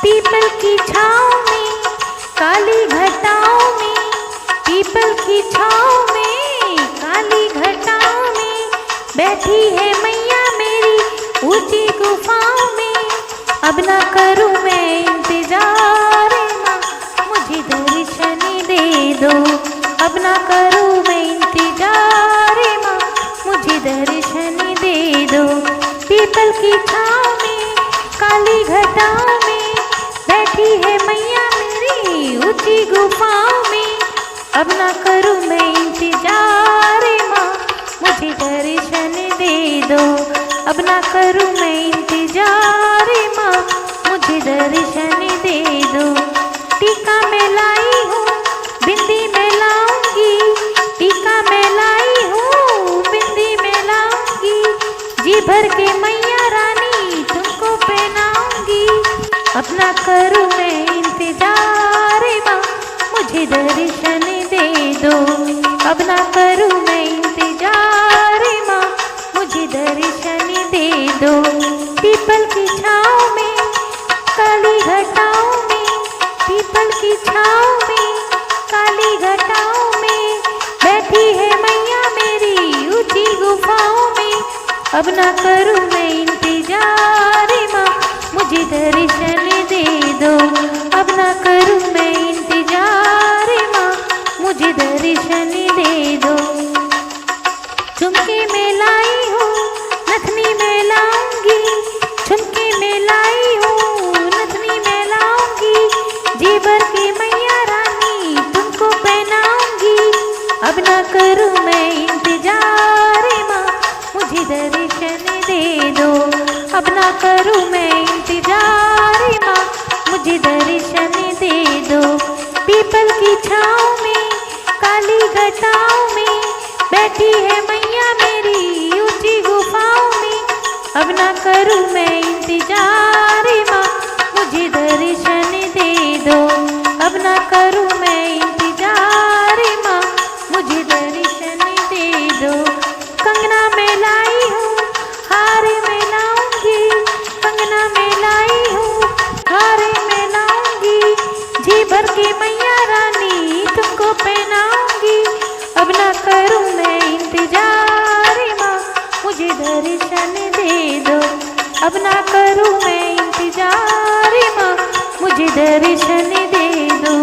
People की छाँव में, काली घटाओं में, पीपल की छाँव में, काली घटाओं में बैठी है मैया मेरी ऊंची गुफाओं में। अब ना करूँ मैं इंतजार माँ, मुझे दर्शन दे दो। अब ना करूँ मैं इंतजार माँ, मुझे दर्शन दे दो। पीपल की छाँव में, काली घटाओं में बैठी है मैया मेरी ऊंची गुफाओं में। अब ना करूँ मैं इंतजार माँ, मुझे दर्शन दे दो। अब ना करूँ मैं इंतजार माँ, मुझे दर्शन दे दो। टीका मैं लाई हूँ, बिंदी मैं लाऊंगी, टीका मैं लाई हूँ, बिंदी मैं लाऊंगी। जी भर के मैया रानी तुमको पहनाऊंगी। अब ना करूँ मैं इंतजार माँ, मुझे दर्शन दे दो। अब ना करूँ मैं इंतजार माँ, मुझे दर्शन दे दो। पीपल की छाँव में, काली घटाओं में, पीपल की छाँव में, काली घटाओं में बैठी है मैया मेरी ऊंची गुफाओं में। अब ना करूँ मैं इंतजार माँ, मुझे दर्शन दे दो। अब ना करूँ मैं इंतजार माँ, मुझे दर्शन दे दो। झुमके में लाई हूँ, नथनी में लाऊंगी, झुमके में लाई हूँ, नथनी में लाऊंगी। जी भर के मैया रानी तुमको पहनाऊंगी। अब ना करूँ मैं इंतजार माँ, मुझे दर्शन दे दो। अब ना करूँ मैं इंतजार माँ, मुझे दर्शन दे दो। पीपल की छाँव में, काली घटाओं में बैठी है मैया मेरी ऊंची गुफाओं में। अब ना करूँ मैं इंतजार माँ, मुझे दर्शन दे दो। अब ना करूँ मैं इंतजार माँ, मुझे दर्शन दे दो। कंगना में लाई हूँ, हार में लाऊंगी, कंगना में लाई हूँ, हार में लाऊंगी। जी भर के मैया रानी तुमको पहनाऊंगी। अब ना करूँ मैं इंतजार माँ, मुझे दर्शन दे दो। अब ना करूँ मैं इंतजार माँ, मुझे दर्शन दे दो।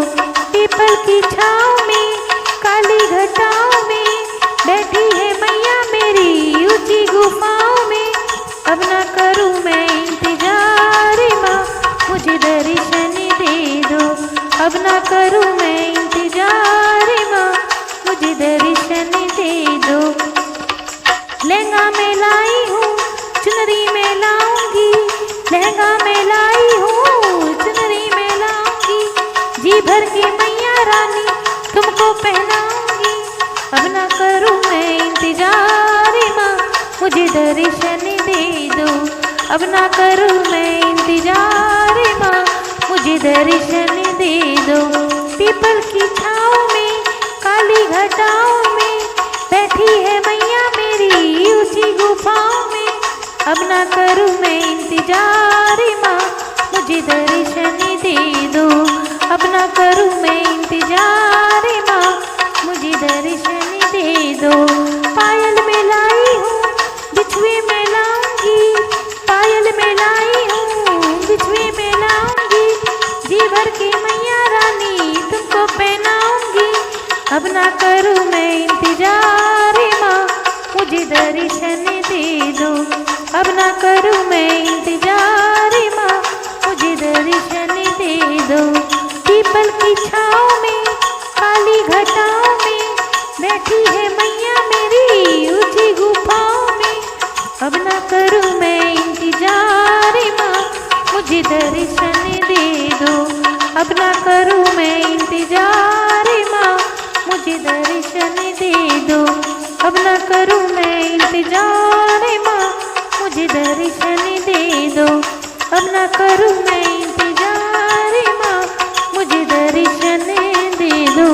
पीपल की छाँव में, काली घटाओं में बैठी है मैया मेरी ऊंची गुफाओं में। अब ना करूँ मैं इंतजार माँ, मुझे दर्शन दे दो। अब ना करूँ मैं इंतजार माँ, मुझे दर्शन दे दो। लहंगा में लाई हूँ, चुनरी में लाऊंगी, लहंगा में लाई हूँ, चुनरी में लाऊंगी। जी भर के मैया रानी तुमको पहनाऊंगी। अब ना करूँ मैं इंतजार माँ, मुझे दर्शन दे दो। अब ना करूँ मैं इंतजार माँ, मुझे दर्शन दे दो। पीपल की छाँव में, काली घटाओं में बैठी है मैया मेरी ऊंची गुफाओं में। अब ना करूँ मैं इंतजार माँ, मुझे दर्शन दे दो। अब ना करूँ मैं इंतजार माँ, मुझे दर्शन दे दो। पायल में लाई हूँ, बिछुए में लाऊंगी, पायल में लाई हूँ, बिछुए में लाऊंगी। जी भर के मैया रानी तुमको पहनाऊंगी। अब ना करूँ मैं इंतजार माँ, मुझे दर्शन दे दो। अब ना करूँ मैं इंतजार माँ, मुझे दर्शन दे दो। पीपल की छाँव में, काली घटाओं में बैठी है मैया मेरी ऊंची गुफाओं में। अब ना करूँ मैं इंतजार माँ, मुझे दर्शन दे दो। अब ना करूँ मैं इंतजार माँ, मुझे दर्शन दे दो। अब ना करूँ मैं इंतजार माँ, मुझे दर्शन दे दो। अब ना करूँ मैं इंतजार माँ, मुझे दर्शन दे दो।